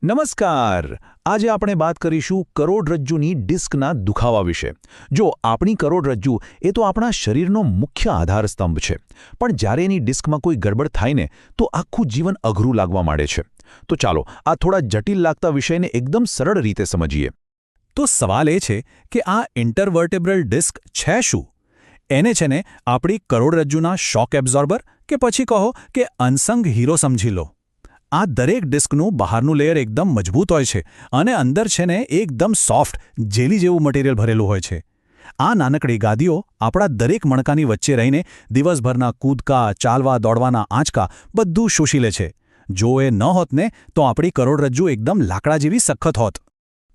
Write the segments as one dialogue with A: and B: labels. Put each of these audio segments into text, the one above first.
A: નમસ્કાર. આજે આપણે વાત કરીશું કરોડરજ્જુની ડિસ્કના દુખાવા વિશે. જો આપણી કરોડરજ્જુ એ તો આપણા શરીરનો મુખ્ય આધારસ્તંભ છે, પણ જ્યારે એની ડિસ્કમાં કોઈ ગડબડ થાય ને તો આખું જીવન અઘરું લાગવા માંડે છે. તો ચાલો આ થોડા જટિલ લાગતા વિષયને એકદમ સરળ રીતે સમજીએ.
B: તો સવાલ એ છે કે આ ઇન્ટરવર્ટેબ્રલ ડિસ્ક છે શું? એને છે ને આપણી કરોડરજ્જુના શોક એબ્ઝોર્બર કે પછી કહો કે અનસંગ હીરો સમજી લો. આ દરેક ડિસ્કનું બહારનું લેયર એકદમ મજબૂત હોય છે અને અંદર છે ને એકદમ સોફ્ટ જેલી જેવું મટીરિયલ ભરેલું હોય છે. આ નાનકડી ગાદીઓ આપણા દરેક મણકાની વચ્ચે રહીને દિવસભરના કૂદકા, ચાલવા, દોડવાના આંચકા બધું શોષી લે છે. જો એ ન હોત ને તો આપણી કરોડરજ્જુ એકદમ લાકડા જેવી સખત હોત.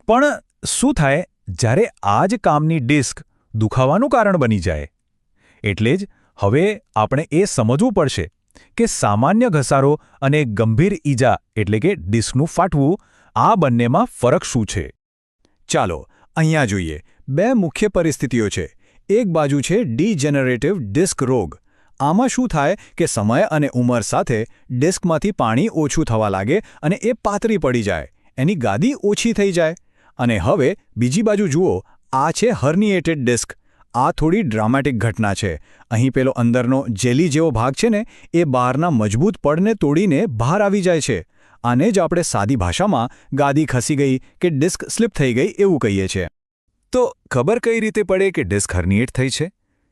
A: પણ શું થાય જ્યારે આ જ કામની ડિસ્ક દુખાવાનું કારણ બની જાય? એટલે જ હવે આપણે એ સમજવું પડશે કે સામાન્ય ઘસારો અને ગંભીર ઈજા એટલે કે ડિસ્કનું ફાટવું, આ બંનેમાં ફરક શું છે?
B: ચાલો અહીંયા જોઈએ. બે મુખ્ય પરિસ્થિતિઓ છે. એક બાજુ છે ડિજનરેટિવ ડિસ્ક રોગ. આમાં શું થાય કે સમય અને ઉંમર સાથે ડિસ્કમાંથી પાણી ઓછું થવા લાગે અને એ પાતળી પડી જાય, એની ગાદી ઓછી થઈ જાય. અને હવે બીજી બાજુ જુઓ, આ છે હર્નિએટેડ ડિસ્ક. આ થોડી ડ્રામેટિક ઘટના છે. અહીં પેલો અંદરનો જેલી જેવો ભાગ છે ને એ બહારના મજબૂત પડને તોડીને બહાર આવી જાય છે. આને જ આપણે સાદી ભાષામાં ગાદી ખસી ગઈ કે ડિસ્ક સ્લિપ થઈ ગઈ એવું કહીએ છીએ.
A: તો ખબર કઈ રીતે પડે કે ડિસ્ક હર્નિએટ થઈ છે?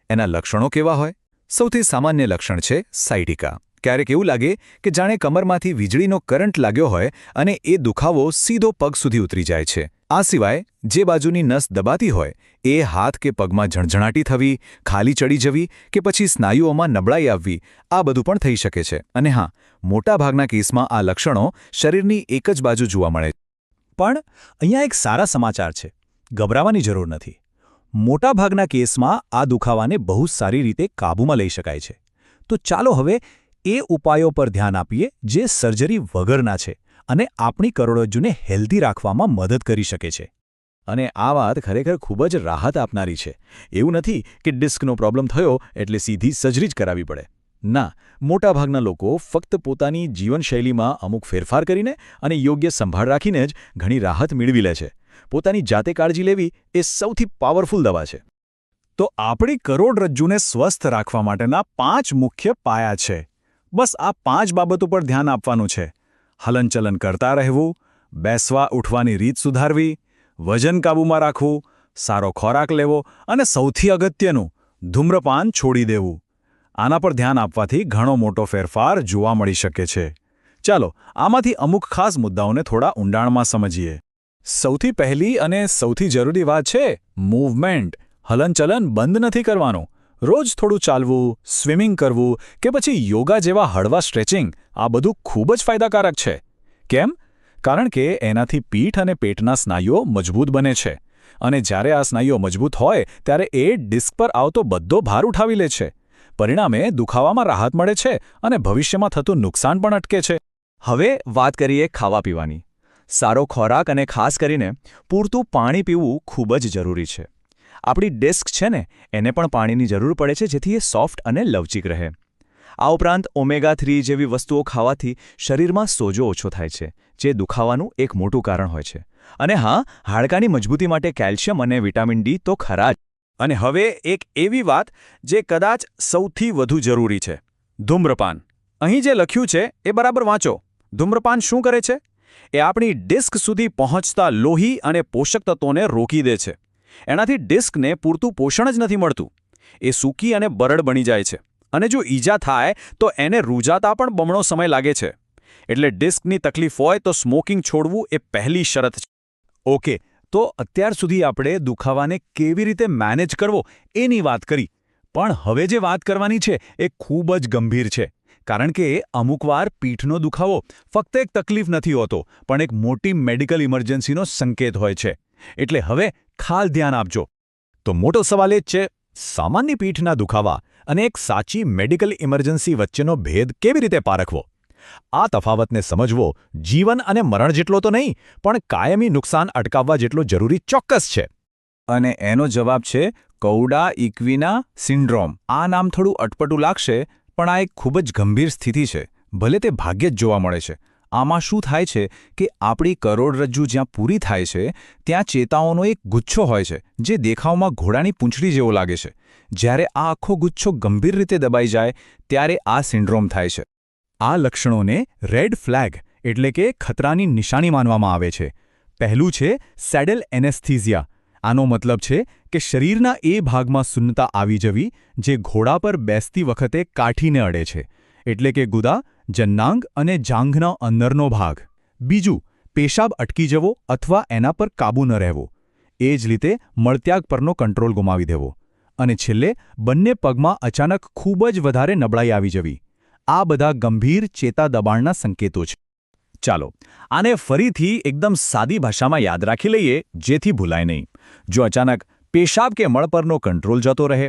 A: એના લક્ષણો કેવા હોય? સૌથી સામાન્ય લક્ષણ છે સાઇટિકા. ક્યારેક એવું લાગે કે જાણે કમરમાંથી વીજળીનો કરંટ લાગ્યો હોય અને એ દુખાવો સીધો પગ સુધી ઉતરી જાય છે. આ સિવાય જે બાજુની નસ દબાતી હોય એ હાથ કે પગમાં ઝણઝણાટી થવી, ખાલી ચડી જવી કે પછી સ્નાયુઓમાં નબળાઈ આવવી, આ બધું પણ થઈ શકે છે. અને હા, મોટાભાગના કેસમાં આ લક્ષણો શરીરની એક જ બાજુ જોવા મળે.
B: પણ અહીંયા એક સારા સમાચાર છે. ગભરાવાની જરૂર નથી. મોટાભાગના કેસમાં આ દુખાવાને બહુ સારી રીતે કાબૂમાં લઈ શકાય છે. તો ચાલો હવે એ ઉપાયો પર ધ્યાન આપીએ જે સર્જરી વગરના છે અને આપણી કરોડરજ્જુને હેલ્ધી રાખવામાં મદદ કરી શકે છે.
A: અને આ વાત ખરેખર ખૂબ જ રાહત આપનારી છે. એવું નથી કે ડિસ્કનો પ્રોબ્લેમ થયો એટલે સીધી સર્જરી જ કરાવવી પડે. ના, મોટાભાગના લોકો ફક્ત પોતાની જીવનશૈલીમાં અમુક ફેરફાર કરીને અને યોગ્ય સંભાળ રાખીને જ ઘણી રાહત મેળવી લે છે. પોતાની જાતે કાળજી લેવી એ સૌથી પાવરફુલ દવા છે.
B: તો આપણી કરોડરજ્જુને સ્વસ્થ રાખવા માટેના 5 મુખ્ય પાયા છે. બસ આ 5 બાબતો પર ધ્યાન આપવાનું છે. હલનચલન કરતા રહેવું, બેસવા ઉઠવાની રીત સુધારવી, વજન કાબૂમાં રાખવું, સારો ખોરાક લેવો અને સૌથી અગત્યનું ધૂમ્રપાન છોડી દેવું. આના પર ધ્યાન આપવાથી ઘણો મોટો ફેરફાર જોવા મળી શકે છે. ચાલો આમાંથી અમુક ખાસ મુદ્દાઓને થોડા ઊંડાણમાં સમજીએ. સૌથી પહેલી અને સૌથી જરૂરી વાત છે મૂવમેન્ટ. હલનચલન બંધ નથી કરવાનું. રોજ થોડું ચાલવું, સ્વિમિંગ કરવું કે પછી યોગા જેવા હળવા સ્ટ્રેચિંગ, આ બધું ખૂબ જ ફાયદાકારક છે. કેમ? કારણ કે એનાથી પીઠ અને પેટના સ્નાયુઓ મજબૂત બને છે. અને જ્યારે આ સ્નાયુઓ મજબૂત હોય ત્યારે એ ડિસ્ક પર આવતો બધો ભાર ઉઠાવી લે છે. પરિણામે દુખાવામાં રાહત મળે છે અને ભવિષ્યમાં થતું નુકસાન પણ અટકે છે.
C: હવે વાત કરીએ ખાવા પીવાની. સારો ખોરાક અને ખાસ કરીને પૂરતું પાણી પીવું ખૂબ જ જરૂરી છે. આપણી ડિસ્ક છે ને એને પણ પાણીની જરૂર પડે છે જેથી એ સોફ્ટ અને લવચીક રહે. આ ઉપરાંત ઓમેગા-3 જેવી વસ્તુઓ ખાવાથી શરીરમાં સોજો ઓછો થાય છે, જે દુખાવાનું એક મોટું કારણ હોય છે. અને હા, હાડકાની મજબૂતી માટે કેલ્શિયમ અને વિટામિન ડી તો ખરા જ.
B: અને હવે એક એવી વાત જે કદાચ સૌથી વધુ જરૂરી છે, ધૂમ્રપાન. અહીં જે લખ્યું છે એ બરાબર વાંચો. ધૂમ્રપાન શું કરે છે? એ આપણી ડિસ્ક સુધી પહોંચતા લોહી અને પોષક તત્વોને રોકી દે છે. એનાથી ડિસ્કને પૂરતું પોષણ જ નથી મળતું. એ સૂકી અને બરડ બની જાય છે. અને જો ઈજા થાય તો એને રૂજાતા પણ બમણો સમય લાગે છે. એટલે ડિસ્કની તકલીફ હોય તો સ્મોકિંગ છોડવું એ પહેલી શરત છે. ઓકે, તો અત્યાર સુધી આપણે દુખાવાને કેવી રીતે મેનેજ કરવો એની વાત કરી. પણ હવે જે વાત કરવાની છે એ ખૂબ જ ગંભીર છે. કારણ કે અમુકવાર પીઠનો દુખાવો ફક્ત એક તકલીફ નથી હોતો, પણ એક મોટી મેડિકલ ઇમરજન્સીનો સંકેત હોય છે. એટલે હવે ખાસ ધ્યાન આપજો. તો મોટો સવાલ એ જ છે, સામાન્ય પીઠના દુખાવા અને એક સાચી મેડિકલ ઇમરજન્સી વચ્ચેનો ભેદ કેવી રીતે પારખવો? આ તફાવતને સમજવો જીવન અને મરણ જેટલો તો નહીં, પણ કાયમી નુકસાન અટકાવવા જેટલો જરૂરી ચોક્કસ છે.
C: અને એનો જવાબ છે કૌડા ઇક્વિના સિન્ડ્રોમ. આ નામ થોડું અટપટું લાગશે, પણ આ એક ખૂબ જ ગંભીર સ્થિતિ છે. ભલે તે ભાગ્યે જ જોવા મળે છે. આમાં શું થાય છે કે આપણી કરોડરજ્જુ જ્યાં પૂરી થાય છે ત્યાં ચેતાઓનો એક ગુચ્છો હોય છે જે દેખાવમાં ઘોડાની પૂંછડી જેવો લાગે છે. જ્યારે આ આખો ગુચ્છો ગંભીર રીતે દબાઈ જાય ત્યારે આ સિન્ડ્રોમ થાય છે. આ લક્ષણોને રેડ ફ્લેગ એટલે કે ખતરાની નિશાની માનવામાં આવે છે. પહેલું છે સેડલ એનેસ્થીઝિયા. આનો મતલબ છે કે શરીરના એ ભાગમાં શૂન્યતા આવી જવી જે ઘોડા પર બેસતી વખતે કાઠીને અડે છે, એટલે કે ગુદા, જન્નાંગ અને જાંઘના અંદરનો ભાગ. બીજું, પેશાબ અટકી જવો અથવા એના પર કાબૂ ન રહેવો. એ જ રીતે મળત્યાગ પરનો કંટ્રોલ ગુમાવી દેવો. અને છેલ્લે બંને પગમાં અચાનક ખૂબ જ વધારે નબળાઈ આવી જવી. આ બધા ગંભીર ચેતા દબાણના સંકેતો છે. ચાલો આને ફરીથી એકદમ સાદી ભાષામાં યાદ રાખી લઈએ જેથી ભૂલાય નહીં. જો અચાનક પેશાબ કે મળ પરનો કંટ્રોલ જતો રહે,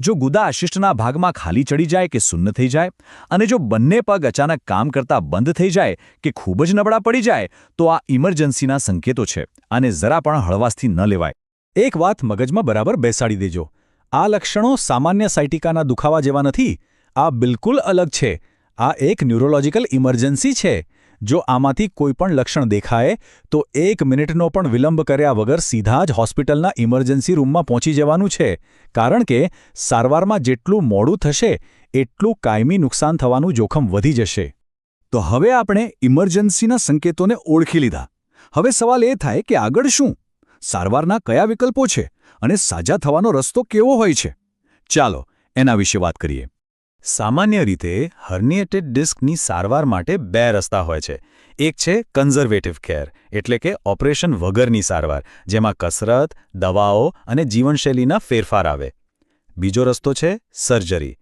C: જો ગુદા અશિષ્ટના ભાગમાં ખાલી ચડી જાય કે શૂન્ય થઈ જાય, અને જો બંને પગ અચાનક કામ કરતા બંધ થઈ જાય કે ખૂબ જ નબળા પડી જાય, તો આ ઇમરજન્સીના સંકેતો છે અને જરા પણ હળવાશથી ન લેવાય. એક વાત મગજમાં બરાબર બેસાડી દેજો. આ લક્ષણો સામાન્ય સાયટિકાના દુખાવા જેવા નથી. આ બિલકુલ અલગ છે. આ એક ન્યુરોલોજિકલ ઇમરજન્સી છે. જો આમાંથી કોઈ પણ લક્ષણ દેખાય તો 1 મિનિટનો પણ વિલંબ કર્યા વગર સીધા જ હોસ્પિટલના ઇમરજન્સી રૂમમાં પહોંચી જવાનું છે. કારણ કે સારવારમાં જેટલું મોડું થશે એટલું કાયમી નુકસાન થવાનું જોખમ વધી જશે. તો હવે આપણે ઇમરજન્સીના સંકેતોને ઓળખી લીધા. હવે સવાલ એ થાય કે આગળ શું? સારવારના કયા વિકલ્પો છે અને સાજા થવાનો રસ્તો કેવો હોય છે? ચાલો એના વિશે વાત કરીએ. સામાન્ય રીતે હર્નિએટેડ ડિસ્કની સારવાર માટે 2 રસ્તા હોય છે. એક છે કન્ઝર્વેટિવ કેર એટલે કે ઓપરેશન વગરની સારવાર, જેમાં કસરત, દવાઓ અને જીવનશૈલીના ફેરફાર આવે. બીજો રસ્તો છે સર્જરી.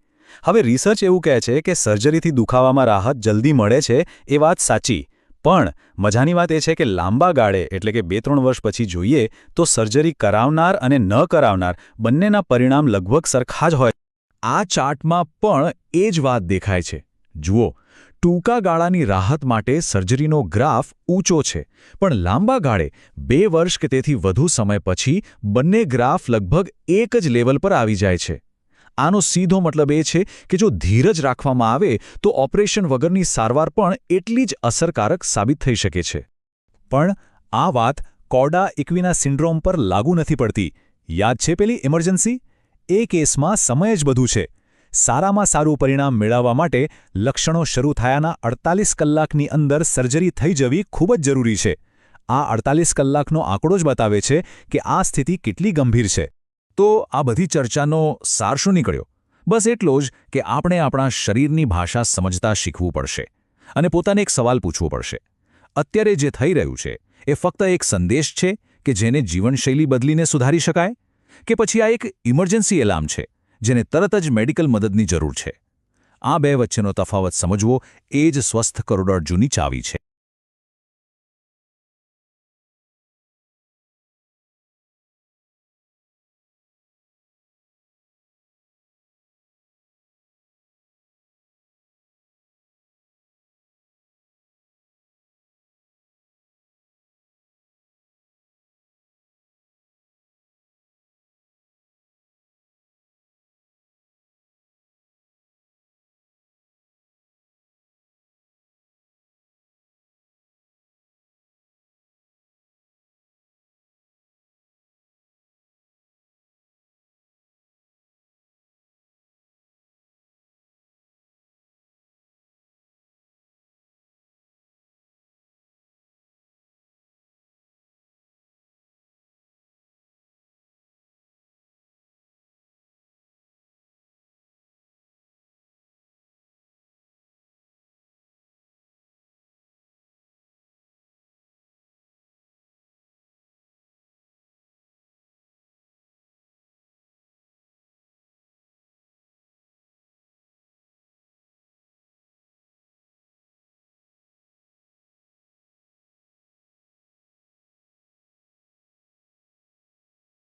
C: હવે રિસર્ચ એવું કહે છે કે સર્જરીથી દુખાવામાં રાહત જલ્દી મળે છે, એ વાત સાચી. પણ મજાની વાત એ છે કે લાંબા ગાળે એટલે કે 2-3 વર્ષ પછી જોઈએ તો સર્જરી કરાવનાર અને ન કરાવનાર બંનેના પરિણામ લગભગ સરખા જ હોય. આ ચાર્ટમાં પણ એ જ વાત દેખાય છે. જુઓ, ટૂંકા ગાળાની રાહત માટે સર્જરીનો ગ્રાફ ઊંચો છે, પણ લાંબા ગાળે 2 વર્ષ કે તેથી વધુ સમય પછી બંને ગ્રાફ લગભગ એક જ લેવલ પર આવી જાય છે. આનો સીધો મતલબ એ છે કે જો ધીરજ રાખવામાં આવે તો ઓપરેશન વગરની સારવાર પણ એટલી જ અસરકારક સાબિત થઈ શકે છે. પણ આ વાત કોડા ઇક્વિના સિન્ડ્રોમ પર લાગુ નથી પડતી. યાદ છે પેલી ઇમરજન્સી? એ કેસમાં સમય જ બધું છે. સારામાં સારું પરિણામ મેળવવા માટે લક્ષણો શરૂ થયાના 48 કલાકની અંદર સર્જરી થઈ જવી ખૂબ જ જરૂરી છે. આ 48 કલાકનો આંકડો જ બતાવે છે કે આ સ્થિતિ કેટલી ગંભીર છે. તો આ બધી ચર્ચાનો સાર શું નીકળ્યો? બસ એટલો જ કે આપણે આપણા શરીરની ભાષા સમજતા શીખવું પડશે અને પોતાને એક સવાલ પૂછવો પડશે. અત્યારે જે થઈ રહ્યું છે એ ફક્ત એક સંદેશ છે કે જેને જીવનશૈલી બદલીને સુધારી શકાય, કે પછી આ એક ઇમરજન્સી એલાર્મ છે જેને તરત જ મેડિકલ મદદની જરૂર છે? આ 2 વચ્ચેનો તફાવત સમજવો એ જ સ્વસ્થ કરોડરજ્જુની ચાવી છે.